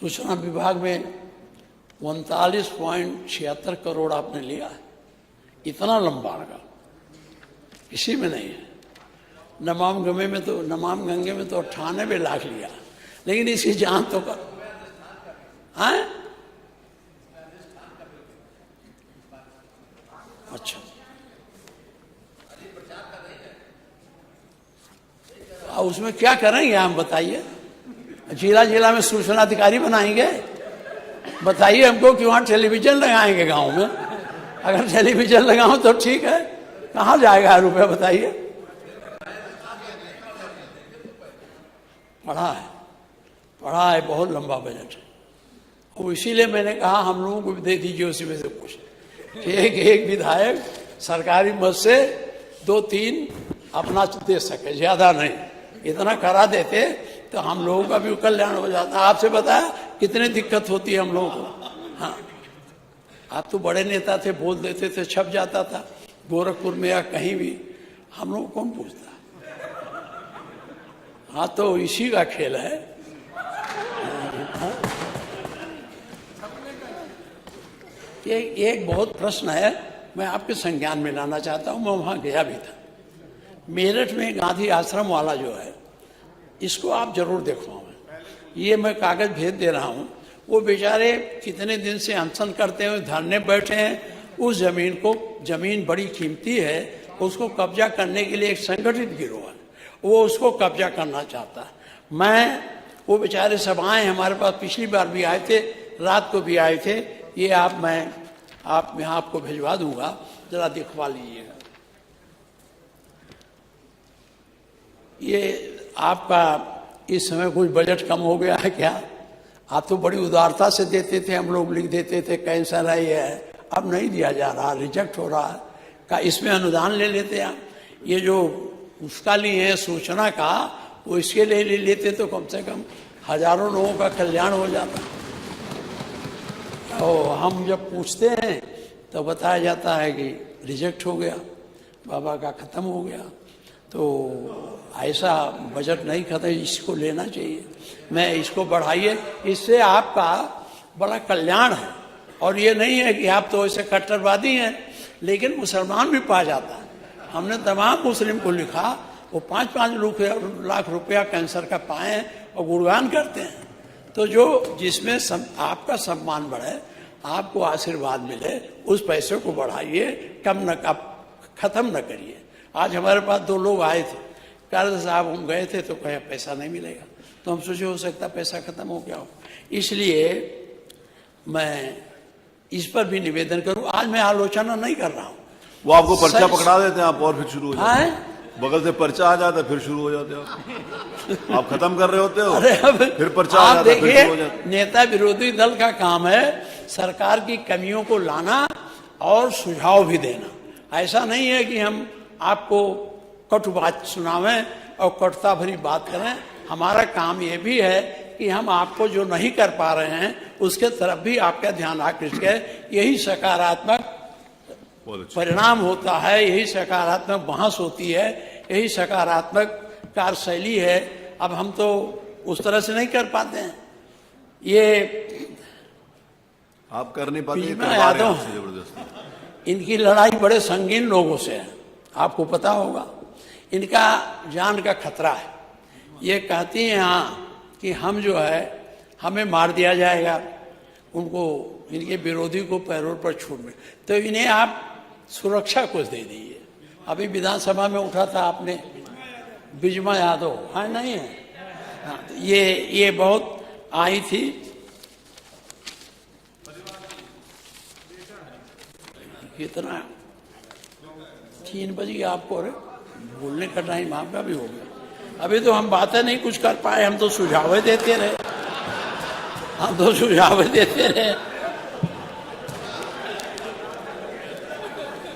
सूचना विभाग में 39.76 करोड़ आपने लिया है। इतना लंबा रहा किसी में नहीं है। नमाम गंगे में तो 98 लाख लिया, लेकिन इसकी जान तो कर हैं। अच्छा, उसमें क्या करेंगे हम बताइए? जिला जिला में सूचना अधिकारी बनाएंगे? बताइए हमको कि वहां टेलीविजन लगाएंगे गांव में? अगर टेलीविजन लगाओ तो ठीक है, कहाँ जाएगा रुपया बताइए? पढ़ा है बहुत लंबा बजट है, और इसीलिए मैंने कहा हम लोगों को भी दे दीजिए उसी में से कुछ, कि एक विधायक सरकारी मद से 2-3 अपना दे सके, ज्यादा नहीं। इतना करा देते तो हम लोगों का भी कल्याण हो जाता। आपसे बताया कितनी दिक्कत होती है हम लोगों को। हाँ, आप तो बड़े नेता थे, बोल देते थे, छप जाता था गोरखपुर में या कहीं भी, हम लोग कौन पूछता? हाँ, तो इसी का खेल है। एक बहुत प्रश्न है, मैं आपके संज्ञान में लाना चाहता हूं। मैं वहां गया भी था। मेरठ में गांधी आश्रम वाला जो है, इसको आप जरूर देखवाओ। ये मैं कागज भेज दे रहा हूं। वो बेचारे कितने दिन से अनशन करते हुए धरने बैठे हैं। उस जमीन बड़ी कीमती है, उसको कब्जा करने के लिए एक संगठित गिरोह है, वो उसको कब्जा करना चाहता है। वो बेचारे सब आए हमारे पास, पिछली बार भी आए थे, रात को भी आए थे। ये मैं आपको भिजवा दूंगा, जरा दिखवा लीजिएगा। ये आपका इस समय कुछ बजट कम हो गया है क्या? आप तो बड़ी उदारता से देते थे, हम लोग लिख देते थे कैंसर है, ये है। अब नहीं दिया जा रहा, रिजेक्ट हो रहा है। का इसमें अनुदान ले लेते हैं। ये जो उसका लिए है सूचना का, वो इसके लिए ले लेते तो कम से कम हजारों लोगों का कल्याण हो जाता। और हम जब पूछते हैं तो बताया जाता है कि रिजेक्ट हो गया, बाबा का खत्म हो गया। तो ऐसा बजट नहीं खत्म, इसको लेना चाहिए। मैं इसको बढ़ाइए, इससे आपका बड़ा कल्याण है। और ये नहीं है कि आप तो ऐसे कट्टरवादी हैं, लेकिन मुसलमान भी पा जाता है। हमने तमाम मुस्लिम को लिखा, वो 5-5 लाख रुपया कैंसर का पाए और गुणगान करते हैं। तो जो जिसमें आपका सम्मान बढ़े, आपको आशीर्वाद मिले, उस पैसे को बढ़ाइए, खत्म न करिए। आज हमारे पास 2 लोग आए थे, कह साहब हम गए थे तो कहे पैसा नहीं मिलेगा। तो हम सोचे हो सकता पैसा खत्म हो गया हो। इसलिए मैं इस पर भी निवेदन करूं। आज मैं आलोचना नहीं कर रहा हूं। वो आपको पर्चा पकड़ा देते हैं, आप और फिर शुरू हो जाते हैं। हाँ? बगल से पर्चा आ जाता है, फिर शुरू हो जाते हो। आप खत्म कर रहे होते हो, अरे अब फिर पर्चा आ जाता है, फिर शुरू हो जाता है। नेता विरोधी दल का काम है सरकार की कमियों को लाना और सुझाव भी देना। ऐसा नहीं है कि हम आपको कटु बात सुनावें और कटुता भरी बात करें। हमारा काम ये भी है कि हम आपको जो नहीं कर पा रहे हैं उसके तरफ भी आपका ध्यान आकृष्ट करें। यही सकारात्मक परिणाम होता है, यही सकारात्मक बहस होती है, यही सकारात्मक कार्यशैली है। अब हम तो उस तरह से नहीं कर पाते हैं। ये आप कर नहीं पाते, जबरदस्ती। इनकी लड़ाई बड़े संगीन लोगों से है, आपको पता होगा। इनका जान का खतरा है। ये कहती हैं हाँ कि हम जो है हमें मार दिया जाएगा, उनको इनके विरोधी को पैरोल पर छूट मिले, तो इन्हें आप सुरक्षा कुछ दे दीजिए। अभी विधानसभा में उठा था आपने बिजमा यादव, हाँ नहीं है? हाँ, ये बहुत आई थी। कितना 3 बज गया आपको? अरे बोलने का टाइम आपका भी हो गया। अभी तो हम बातें नहीं कुछ कर पाए, हम तो सुझाव देते रहे।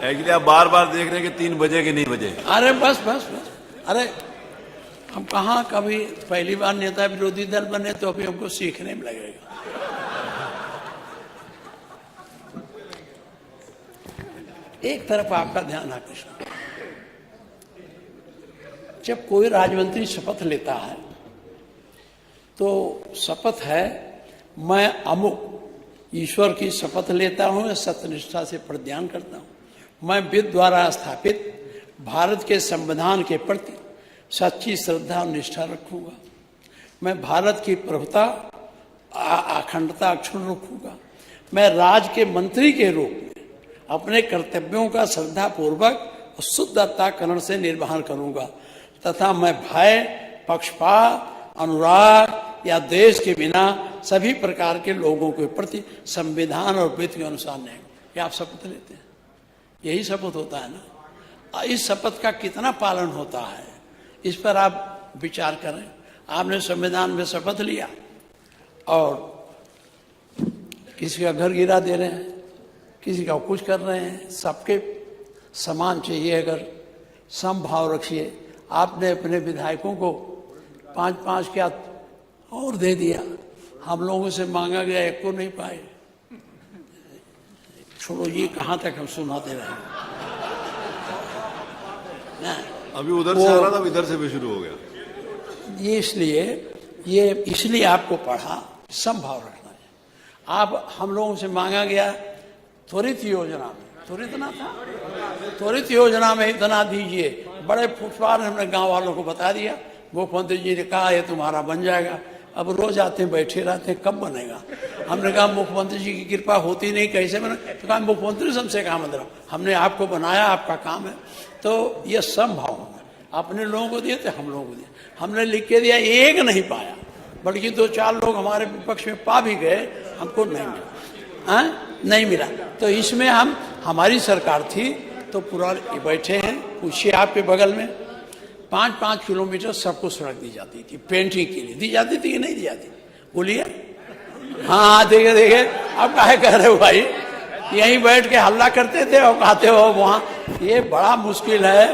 एक्चुअली आप बार बार देख रहे हैं कि 3 बजे कि नहीं बजे। अरे बस। अरे हम कहाँ कभी पहली बार नेता विरोधी दल बने, तो अभी हमको सीखने में लगेगा। एक तरफ आपका ध्यान आकर्षण, जब कोई राजमंत्री शपथ लेता है तो शपथ है मैं अमुक ईश्वर की शपथ लेता हूं या सत्यनिष्ठा से प्रतिज्ञान करता हूं। मैं विधि द्वारा स्थापित भारत के संविधान के प्रति सच्ची श्रद्धा और निष्ठा रखूंगा। मैं भारत की प्रभुता अखंडता अक्षुण्ण रखूंगा। मैं राज के मंत्री के रूप में अपने कर्तव्यों का श्रद्धा पूर्वक और शुद्ध अंतःकरण से निर्वहन करूंगा तथा मैं भय, पक्षपात, अनुराग या देश के बिना सभी प्रकार के लोगों के प्रति संविधान और विधि के अनुसार नहीं। ये आप शपथ लेते हैं, यही शपथ होता है ना। इस शपथ का कितना पालन होता है इस पर आप विचार करें। आपने संविधान में शपथ लिया और किसी का घर गिरा दे रहे हैं, किसी का कुछ कर रहे हैं, सबके समान चाहिए। अगर समभाव रखिए। आपने अपने विधायकों को 5-5 क्या और दे दिया, हम लोगों से मांगा गया एक को नहीं पाए। छोड़ो, ये कहाँ तक हम सुनाते रहे ना। अभी उधर से आ रहा था, इधर से भी शुरू हो गया। ये इसलिए आपको पढ़ा, संभाव रखना है। आप हम लोगों से मांगा गया त्वरित योजना में, त्वरित ना था, त्वरित योजना में इतना दीजिए। बड़े फुटपाथ हमने गांव वालों को बता दिया। मुख्यमंत्री जी ने कहा ये तुम्हारा बन जाएगा। अब रोज आते हैं, बैठे रहते हैं, कब बनेगा। हमने कहा मुख्यमंत्री जी की कृपा होती नहीं, कैसे बने। तो कहा मुख्यमंत्री से हमसे कहा मतलब हमने आपको बनाया, आपका काम है। तो ये संभाव है। अपने लोगों को दिए थे, हम लोगों को दिए। हमने लिख के दिया, एक नहीं पाया, बल्कि 2-4 लोग हमारे विपक्ष में पा भी गए, हमको नहीं मिला। नहीं मिला। तो इसमें हमारी सरकार थी तो पूरा बैठे हैं। पूछिए आपके बगल में 5-5 किलोमीटर सबको सड़क दी जाती थी, पेंटिंग के लिए दी जाती थी कि नहीं दी जाती? बोलिए। हाँ, देखे अब काहे कह रहे हो भाई, यहीं बैठ के हल्ला करते थे और कहते हो वहाँ। ये बड़ा मुश्किल है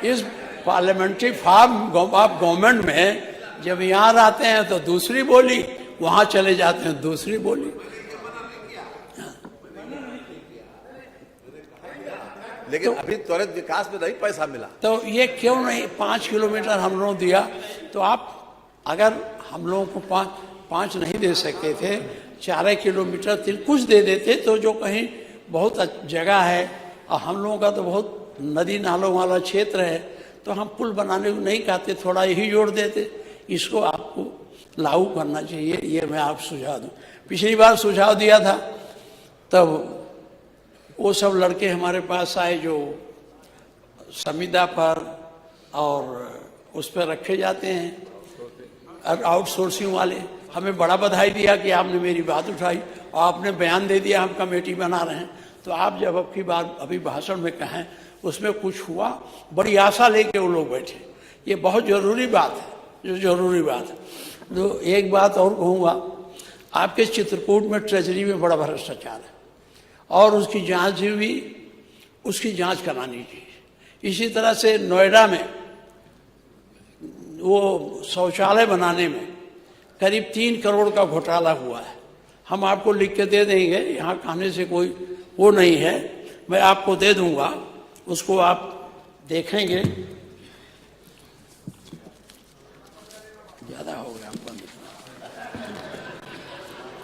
इस पार्लियामेंट्री फॉर्म ऑफ गवर्नमेंट में। जब यहाँ आते हैं तो दूसरी बोली, वहां चले जाते हैं दूसरी बोली। लेकिन तो, अभी त्वरित विकास में नहीं पैसा मिला तो ये क्यों नहीं 5 किलोमीटर हम लोगों दिया। तो आप अगर हम लोगों को 5 नहीं दे सकते थे, 4 किलोमीटर कुछ दे देते तो जो कहीं बहुत जगह है और हम लोगों का तो बहुत नदी नालों वाला क्षेत्र है, तो हम पुल बनाने को नहीं कहते, थोड़ा यही जोड़ देते। इसको आपको लागू करना चाहिए, ये मैं आप सुझाव दूँ। पिछली बार सुझाव दिया था तब वो सब लड़के हमारे पास आए जो संविदा पर और उस पर रखे जाते हैं आउटसोर्सिंग वाले। हमें बड़ा बधाई दिया कि आपने मेरी बात उठाई और आपने बयान दे दिया हम कमेटी बना रहे हैं। तो आप जब आपकी बात अभी भाषण में कहें उसमें कुछ हुआ, बड़ी आशा लेके वो लोग बैठे। ये बहुत जरूरी बात है, जो जरूरी बात है। तो एक बात और कहूँगा, आपके चित्रकूट में ट्रेजरी में बड़ा भ्रष्टाचार है और उसकी जांच भी, उसकी जांच करानी चाहिए। इसी तरह से नोएडा में वो शौचालय बनाने में करीब 3 करोड़ का घोटाला हुआ है। हम आपको लिख के दे देंगे, यहाँ कहने से कोई वो नहीं है, मैं आपको दे दूंगा, उसको आप देखेंगे। ज़्यादा हो गया,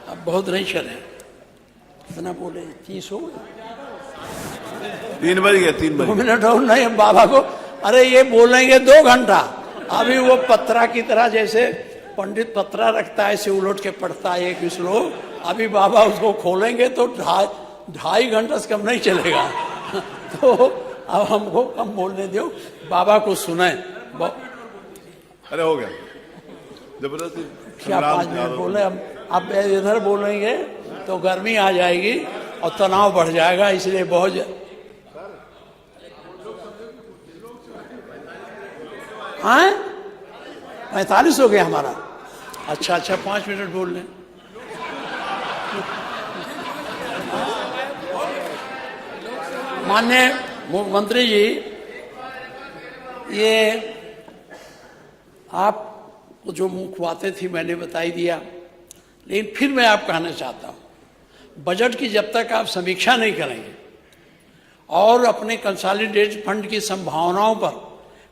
अब बहुत नहीं चले, कितना बोले 30 हो गए, 3 बज गए, 3 2 मिनट और नहीं बाबा को। अरे ये बोलेंगे 2 घंटा। अभी वो पत्रा की तरह, जैसे पंडित पत्रा रखता है ऐसे उलट के पढ़ता है एक श्लोक, अभी बाबा उसको खोलेंगे तो 2.5 घंटा से कम नहीं चलेगा। तो अब हमको कम बोलने दो, बाबा को सुने। अरे हो गया जबरदस्ती, क्या 5 मिनट बोले। अब इधर बोलेंगे तो गर्मी आ जाएगी और तनाव बढ़ जाएगा, इसलिए बहुत। हाँ 45 हो गया हमारा। अच्छा 5 मिनट बोल लें। माननीय मुख्यमंत्री जी, ये आप जो मुख्य बातें थी मैंने बताई दिया, लेकिन फिर मैं आप कहना चाहता हूं, बजट की जब तक आप समीक्षा नहीं करेंगे और अपने कंसोलिडेटेड फंड की संभावनाओं पर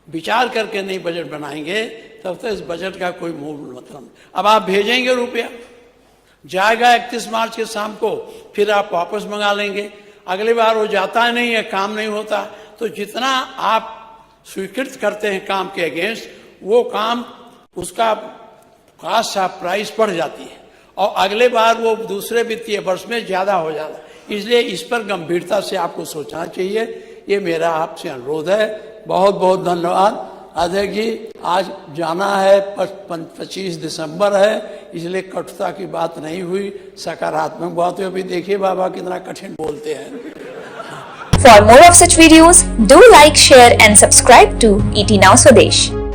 विचार करके नहीं बजट बनाएंगे, तब तक इस बजट का कोई मूल मतलब नहीं। अब आप भेजेंगे रुपया, जाएगा 31 मार्च के शाम को, फिर आप वापस मंगा लेंगे। अगली बार वो जाता नहीं है, काम नहीं होता, तो जितना आप स्वीकृत करते हैं काम के अगेंस्ट, वो काम उसका कास्ट ऑफ प्राइस बढ़ जाती है और अगले बार वो दूसरे वित्तीय वर्ष में ज्यादा हो जाता है। इसलिए इस पर गंभीरता से आपको सोचना चाहिए। ये मेरा आपसे अनुरोध है। बहुत बहुत धन्यवाद। अध्यक्ष जी, आज जाना है, 25 दिसंबर है, इसलिए कटुता की बात नहीं हुई, सकारात्मक बात हुई। अभी देखिए बाबा कितना कठिन बोलते हैं। For more of such videos, do like, share and subscribe to ET Now Swadesh.